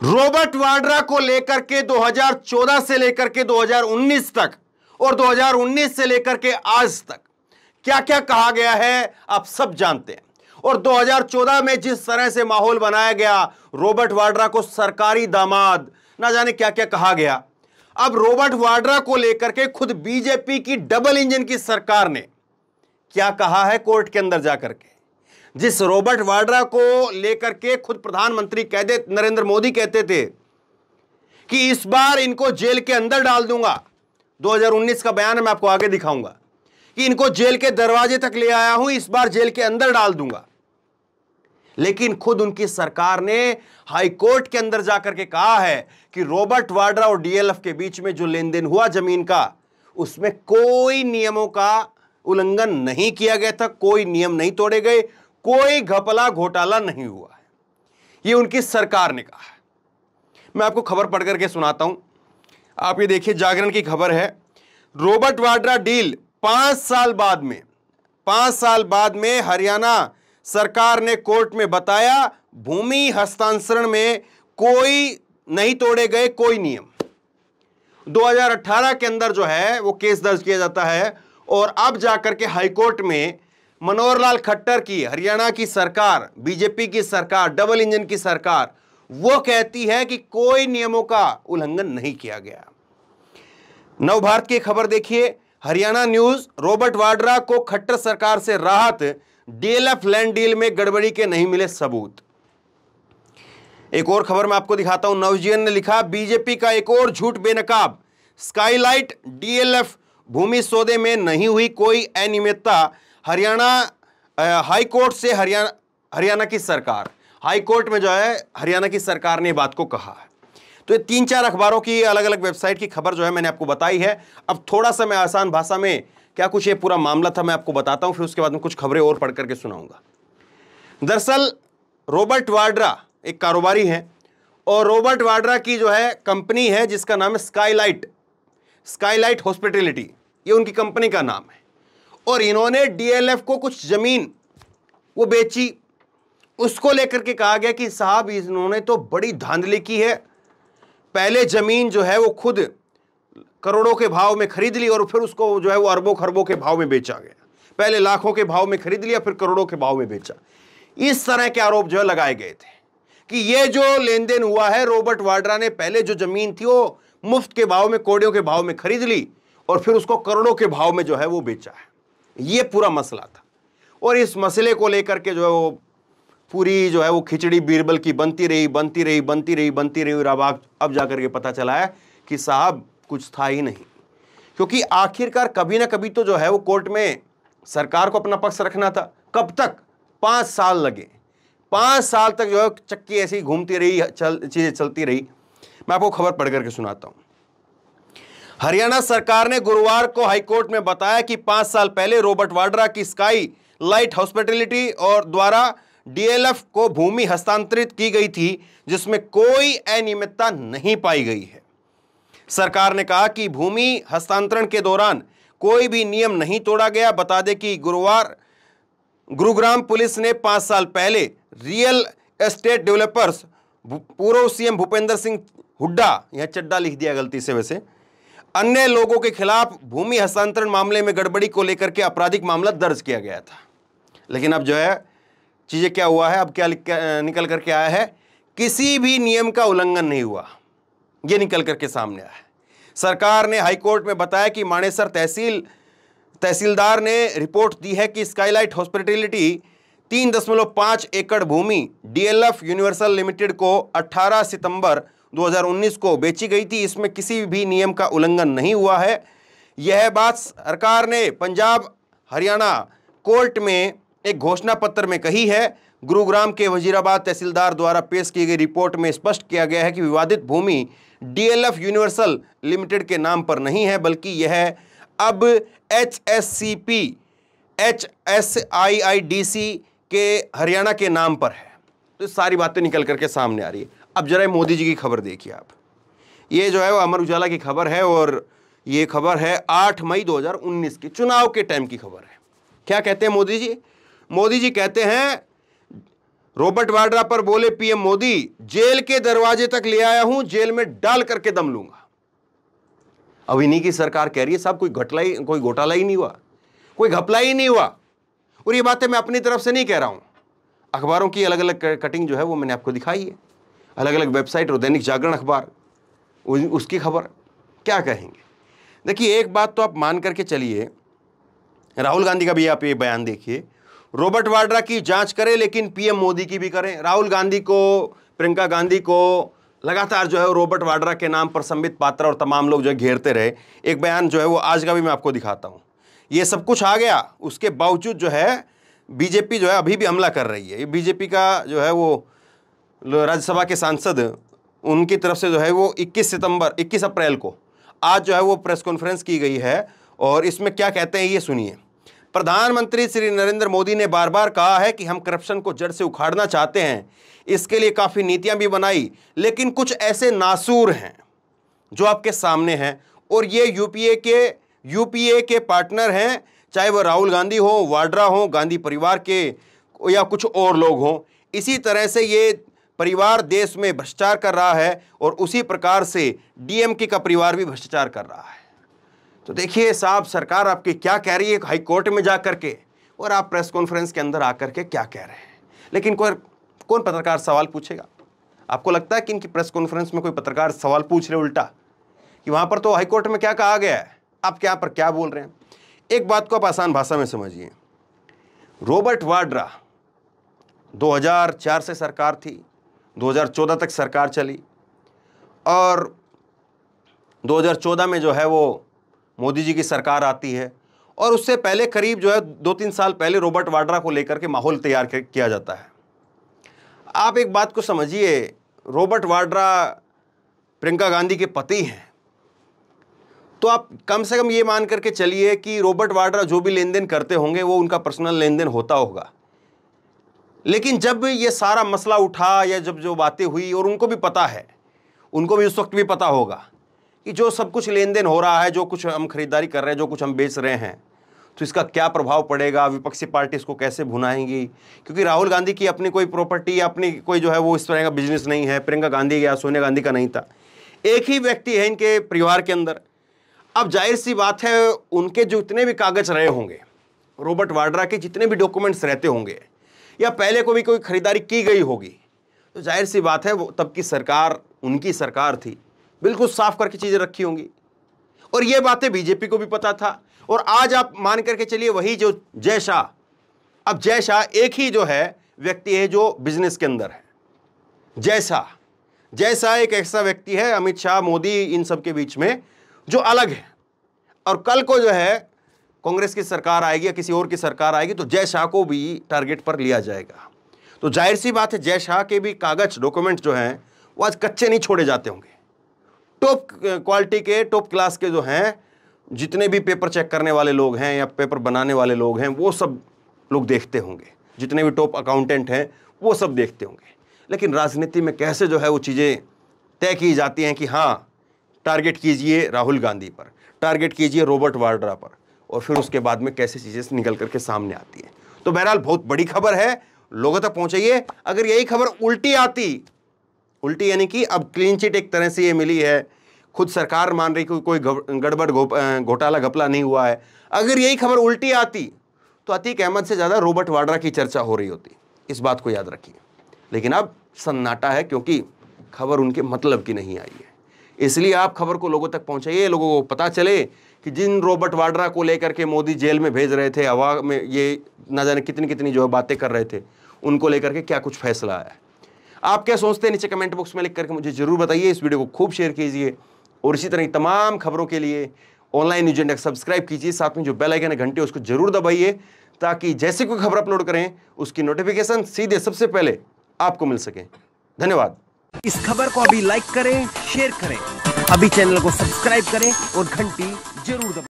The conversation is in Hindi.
रॉबर्ट वाड्रा को लेकर के 2014 से लेकर के 2019 तक और 2019 से लेकर के आज तक क्या क्या कहा गया है आप सब जानते हैं। और 2014 में जिस तरह से माहौल बनाया गया, रॉबर्ट वाड्रा को सरकारी दामाद, ना जाने क्या क्या कहा गया। अब रॉबर्ट वाड्रा को लेकर के खुद बीजेपी की डबल इंजन की सरकार ने क्या कहा है कोर्ट के अंदर जाकर के। जिस रॉबर्ट वाड्रा को लेकर के खुद प्रधानमंत्री नरेंद्र मोदी कहते थे कि इस बार इनको जेल के अंदर डाल दूंगा, 2019 का बयान मैं आपको आगे दिखाऊंगा कि इनको जेल के दरवाजे तक ले आया हूं, इस बार जेल के अंदर डाल दूंगा। लेकिन खुद उनकी सरकार ने हाई कोर्ट के अंदर जाकर के कहा है कि रॉबर्ट वाड्रा और डीएलएफ के बीच में जो लेन देन हुआ जमीन का, उसमें कोई नियमों का उल्लंघन नहीं किया गया था, कोई नियम नहीं तोड़े गए, कोई घपला घोटाला नहीं हुआ है। यह उनकी सरकार ने कहा है। मैं आपको खबर पढ़ करके सुनाता हूं, आप ये देखिए, जागरण की खबर है। रॉबर्ट वाड्रा डील 5 साल बाद में हरियाणा सरकार ने कोर्ट में बताया भूमि हस्तांतरण में कोई नहीं तोड़े गए कोई नियम। 2018 के अंदर जो है वो केस दर्ज किया जाता है और अब जाकर के हाईकोर्ट में मनोहर लाल खट्टर की हरियाणा की सरकार, बीजेपी की सरकार, डबल इंजन की सरकार, वो कहती है कि कोई नियमों का उल्लंघन नहीं किया गया। नवभारत की खबर देखिए, हरियाणा न्यूज, रॉबर्ट वाड्रा को खट्टर सरकार से राहत, डीएलएफ लैंड डील में गड़बड़ी के नहीं मिले सबूत। एक और खबर मैं आपको दिखाता हूं, नवजीवन ने लिखा, बीजेपी का एक और झूठ बेनकाब, स्काईलाइट डीएलएफ भूमि सौदे में नहीं हुई कोई अनियमितता, हरियाणा हाई कोर्ट से हरियाणा की सरकार, हाई कोर्ट में जो है हरियाणा की सरकार ने बात को कहा है। तो ये 3-4 अखबारों की अलग अलग वेबसाइट की खबर जो है मैंने आपको बताई है। अब थोड़ा सा मैं आसान भाषा में क्या कुछ ये पूरा मामला था मैं आपको बताता हूं, फिर उसके बाद में कुछ खबरें और पढ़ करके सुनाऊंगा। दरअसल रॉबर्ट वाड्रा एक कारोबारी है और रॉबर्ट वाड्रा की जो है कंपनी है जिसका नाम है स्काईलाइट हॉस्पिटैलिटी, ये उनकी कंपनी का नाम है। और इन्होंने डीएलएफ को कुछ जमीन वो बेची, उसको लेकर के कहा गया कि साहब इन्होंने तो बड़ी धांधली की है, पहले जमीन जो है वो खुद करोड़ों के भाव में खरीद ली और फिर उसको जो है वो अरबों खरबों के भाव में बेचा गया। पहले लाखों के भाव में खरीद लिया, फिर करोड़ों के भाव में बेचा। इस तरह के आरोप जो है लगाए गए थे कि ये जो लेन देन हुआ है, रॉबर्ट वाड्रा ने पहले जो जमीन थी वो मुफ्त के भाव में, कौड़ियों के भाव में खरीद ली और फिर उसको करोड़ों के भाव में जो है वो बेचा है। ये पूरा मसला था और इस मसले को लेकर के जो है वो पूरी जो है वो खिचड़ी बीरबल की बनती रही और अब जाकर के पता चला है कि साहब कुछ था ही नहीं। क्योंकि आखिरकार कभी ना कभी तो जो है वो कोर्ट में सरकार को अपना पक्ष रखना था। कब तक? 5 साल लगे। 5 साल तक जो है चक्की ऐसी घूमती रही, चीजें चलती रही। मैं आपको खबर पढ़ करके सुनाता हूं। हरियाणा सरकार ने गुरुवार को हाईकोर्ट में बताया कि 5 साल पहले रॉबर्ट वाड्रा की स्काई लाइट हॉस्पिटैलिटी और द्वारा डीएलएफ को भूमि हस्तांतरित की गई थी जिसमें कोई अनियमितता नहीं पाई गई है। सरकार ने कहा कि भूमि हस्तांतरण के दौरान कोई भी नियम नहीं तोड़ा गया। बता दें कि गुरुग्राम पुलिस ने 5 साल पहले रियल एस्टेट डेवलपर्स पूर्व सीएम भूपेंद्र सिंह हुड्डा, यहां चड्डा लिख दिया गलती से, वैसे अन्य लोगों के खिलाफ भूमि हस्तांतरण मामले में गड़बड़ी को लेकर के आपराधिक मामला दर्ज किया गया था। लेकिन अब जो है चीजें क्या हुआ है, अब क्या निकल करके आया है, किसी भी नियम का उल्लंघन नहीं हुआ, यह निकल करके सामने आया है। सरकार ने हाईकोर्ट में बताया कि मानेसर तहसीलदार ने रिपोर्ट दी है कि स्काईलाइट हॉस्पिटैलिटी 3.5 एकड़ भूमि डीएलएफ यूनिवर्सल लिमिटेड को 18 सितंबर 2019 को बेची गई थी। इसमें किसी भी नियम का उल्लंघन नहीं हुआ है। यह बात सरकार ने पंजाब हरियाणा कोर्ट में एक घोषणा पत्र में कही है। गुरुग्राम के वजीराबाद तहसीलदार द्वारा पेश की गई रिपोर्ट में स्पष्ट किया गया है कि विवादित भूमि डीएलएफ यूनिवर्सल लिमिटेड के नाम पर नहीं है, बल्कि यह अब HSIIDC के हरियाणा के नाम पर है। तो सारी बातें निकल करके सामने आ रही है। अब जरा मोदी जी की खबर देखिए आप। ये जो है वो अमर उजाला की खबर है और ये खबर है 8 मई 2019 की, चुनाव के टाइम की खबर है। क्या कहते हैं मोदी जी? मोदी जी कहते हैं रॉबर्ट वाड्रा पर बोले पीएम मोदी, जेल के दरवाजे तक ले आया हूं, जेल में डाल करके दम लूंगा। अब इन्हीं की सरकार कह रही है साहब कोई घोटाला ही नहीं हुआ, कोई घपला ही नहीं हुआ। और ये बातें मैं अपनी तरफ से नहीं कह रहा हूं, अखबारों की अलग अलग कटिंग जो है वो मैंने आपको दिखाई है, अलग अलग वेबसाइट और दैनिक जागरण अखबार उसकी खबर। क्या कहेंगे? देखिए, एक बात तो आप मान करके चलिए, राहुल गांधी का भी आप ये बयान देखिए, रॉबर्ट वाड्रा की जांच करें लेकिन पीएम मोदी की भी करें। राहुल गांधी को, प्रियंका गांधी को लगातार जो है रॉबर्ट वाड्रा के नाम पर संबित पात्रा और तमाम लोग जो है घेरते रहे। एक बयान जो है वो आज का भी मैं आपको दिखाता हूं। ये सब कुछ आ गया, उसके बावजूद जो है बीजेपी जो है अभी भी हमला कर रही है। ये बीजेपी का जो है वो राज्यसभा के सांसद, उनकी तरफ से जो है वो 21 अप्रैल को आज जो है वो प्रेस कॉन्फ्रेंस की गई है और इसमें क्या कहते हैं ये सुनिए। प्रधानमंत्री श्री नरेंद्र मोदी ने बार बार कहा है कि हम करप्शन को जड़ से उखाड़ना चाहते हैं, इसके लिए काफ़ी नीतियां भी बनाई, लेकिन कुछ ऐसे नासूर हैं जो आपके सामने हैं और ये यूपीए के पार्टनर हैं, चाहे वह राहुल गांधी हो, वाड्रा हो, गांधी परिवार के या कुछ और लोग हों। इसी तरह से ये परिवार देश में भ्रष्टाचार कर रहा है और उसी प्रकार से डीएमके का परिवार भी भ्रष्टाचार कर रहा है। तो देखिए साहब, सरकार आपकी क्या कह रही है हाई कोर्ट में जा करके, और आप प्रेस कॉन्फ्रेंस के अंदर आकर के क्या कह रहे हैं। लेकिन कौन पत्रकार सवाल पूछेगा? आपको लगता है कि इनकी प्रेस कॉन्फ्रेंस में कोई पत्रकार सवाल पूछ रहे उल्टा कि वहां पर तो हाई कोर्ट में क्या कहा गया है, आप क्या पर क्या बोल रहे हैं? एक बात को आप आसान भाषा में समझिए। रॉबर्ट वाड्रा 2004 से सरकार थी, 2014 तक सरकार चली और 2014 में जो है वो मोदी जी की सरकार आती है और उससे पहले करीब जो है 2-3 साल पहले रॉबर्ट वाड्रा को लेकर के माहौल तैयार किया जाता है। आप एक बात को समझिए, रॉबर्ट वाड्रा प्रियंका गांधी के पति हैं, तो आप कम से कम ये मान करके चलिए कि रॉबर्ट वाड्रा जो भी लेन देन करते होंगे वो उनका पर्सनल लेन देन होता होगा। लेकिन जब ये सारा मसला उठा या जब जो बातें हुई, और उनको भी पता है, उनको भी उस वक्त भी पता होगा कि जो सब कुछ लेन देन हो रहा है, जो कुछ हम खरीदारी कर रहे हैं, जो कुछ हम बेच रहे हैं, तो इसका क्या प्रभाव पड़ेगा, विपक्षी पार्टी इसको कैसे भुनाएंगी। क्योंकि राहुल गांधी की अपनी कोई प्रॉपर्टी या अपनी कोई जो है वो इस तरह का बिजनेस नहीं है, प्रियंका गांधी या सोनिया गांधी का नहीं था, एक ही व्यक्ति है इनके परिवार के अंदर। अब जाहिर सी बात है, उनके जो इतने भी कागज रहे होंगे, रॉबर्ट वाड्रा के जितने भी डॉक्यूमेंट्स रहते होंगे, या पहले को भी कोई खरीदारी की गई होगी, तो जाहिर सी बात है वो तब की सरकार, उनकी सरकार थी, बिल्कुल साफ करके चीजें रखी होंगी। और ये बातें बीजेपी को भी पता था। और आज आप मान करके चलिए वही जो जय शाह, अब जय शाह एक ही जो है व्यक्ति है जो बिजनेस के अंदर है। जय शाह एक ऐसा व्यक्ति है, अमित शाह, मोदी, इन सब के बीच में जो अलग है। और कल को जो है कांग्रेस की सरकार आएगी या किसी और की सरकार आएगी तो जय शाह को भी टारगेट पर लिया जाएगा। तो जाहिर सी बात है जय शाह के भी कागज, डॉक्यूमेंट जो हैं वो आज कच्चे नहीं छोड़े जाते होंगे। टॉप क्वालिटी के, टॉप क्लास के जो हैं, जितने भी पेपर चेक करने वाले लोग हैं या पेपर बनाने वाले लोग हैं, वो सब लोग देखते होंगे, जितने भी टॉप अकाउंटेंट हैं वो सब देखते होंगे। लेकिन राजनीति में कैसे जो है वो चीज़ें तय की जाती हैं कि हाँ, टारगेट कीजिए राहुल गांधी पर, टारगेट कीजिए रॉबर्ट वाड्रा पर, और फिर उसके बाद में कैसे चीज़ें निकल करके सामने आती हैं। तो बहरहाल बहुत बड़ी खबर है, लोगों तक पहुंचाइए। अगर यही खबर उल्टी आती, उल्टी यानी कि अब क्लीन चिट एक तरह से ये मिली है, खुद सरकार मान रही कोई गड़बड़ घोटाला घपला नहीं हुआ है, अगर यही खबर उल्टी आती तो अतीक अहमद से ज़्यादा रॉबर्ट वाड्रा की चर्चा हो रही होती। इस बात को याद रखिए। लेकिन अब सन्नाटा है क्योंकि खबर उनके मतलब की नहीं आई है। इसलिए आप खबर को लोगों तक पहुंचाइए, लोगों को पता चले कि जिन रॉबर्ट वाड्रा को लेकर के मोदी जेल में भेज रहे थे, हवा में ये ना जाने कितनी कितनी जो है बातें कर रहे थे, उनको लेकर के क्या कुछ फैसला आया है। आप क्या सोचते हैं नीचे कमेंट बॉक्स में लिख करके मुझे जरूर बताइए। इस वीडियो को खूब शेयर कीजिए और इसी तरह तमाम खबरों के लिए ऑनलाइन न्यूज इंडेक्स सब्सक्राइब कीजिए, साथ में जो बेल आइकन है घंटे उसको जरूर दबाइए, ताकि जैसे कोई खबर अपलोड करें उसकी नोटिफिकेशन सीधे सबसे पहले आपको मिल सके। धन्यवाद। इस खबर को अभी लाइक करें, शेयर करें, अभी चैनल को सब्सक्राइब करें और घंटी जरूर दबाएं।